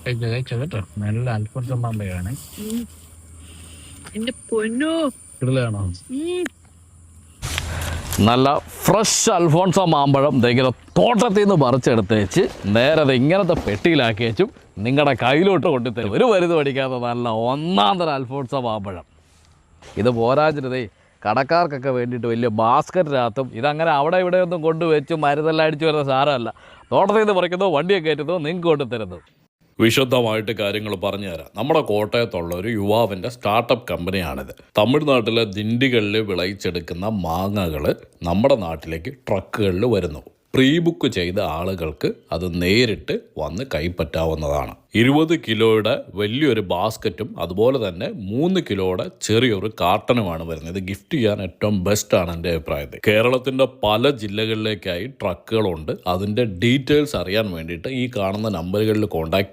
കഴിച്ച കേട്ടോ, നല്ല അൽഫോൻസോ മാമ്പഴമാണ്. എന്റെ പൊന്നോ, കിടലാണോ? നല്ല ഫ്രഷ് അൽഫോൺസോ മാമ്പഴം ഇങ്ങനെ തോട്ടത്തിൽ നിന്ന് പറിച്ചെടുത്ത് വെച്ച് നേരെ ഇങ്ങനത്തെ പെട്ടിയിലാക്കി വെച്ചും നിങ്ങളുടെ കയ്യിലോട്ട് കൊണ്ടുതരും. ഒരു മരുന്ന് പഠിക്കാത്ത നല്ല ഒന്നാം തരം അൽഫോൺസോ മാമ്പഴം. ഇത് പോരാഞ്ഞിട്ടേ കടക്കാർക്കൊക്കെ വേണ്ടിയിട്ട് വലിയ ബാസ്ക്കറ്റിനകത്തും ഇതങ്ങനെ അവിടെ ഇവിടെയൊന്നും കൊണ്ടുവച്ച് മരുന്നെല്ലാം അടിച്ചു വരുന്ന സാരമല്ല. തോട്ടത്തിൽ നിന്ന് പറിക്കുന്നതോ വണ്ടിയൊക്കെ കയറ്റുന്നതോ നിങ്ങൾക്ക് കൊണ്ടുതരുന്നത്. വിശദമായിട്ട് കാര്യങ്ങൾ പറഞ്ഞു തരാം. നമ്മുടെ കോട്ടയത്തുള്ള ഒരു യുവാവിൻ്റെ സ്റ്റാർട്ടപ്പ് കമ്പനിയാണിത്. തമിഴ്നാട്ടിലെ ദിണ്ടികളിൽ വിളയിച്ചെടുക്കുന്ന മാങ്ങകൾ നമ്മുടെ നാട്ടിലേക്ക് ട്രക്കുകളിൽ വരുന്നു. പ്രീ ബുക്ക് ചെയ്ത ആളുകൾക്ക് അത് നേരിട്ട് വന്ന് കൈപ്പറ്റാവുന്നതാണ്. 20 കിലോയുടെ വലിയൊരു ബാസ്ക്കറ്റും അതുപോലെ തന്നെ 3 കിലോയുടെ ചെറിയൊരു കാർട്ടനുമാണ് വരുന്നത്. ഇത് ഗിഫ്റ്റ് ചെയ്യാൻ ഏറ്റവും ബെസ്റ്റാണ് എൻ്റെ അഭിപ്രായത്തിൽ. കേരളത്തിൻ്റെ പല ജില്ലകളിലേക്കായി ട്രക്കുകളുണ്ട്. അതിൻ്റെ ഡീറ്റെയിൽസ് അറിയാൻ വേണ്ടിയിട്ട് ഈ കാണുന്ന നമ്പറുകളിൽ കോൺടാക്ട്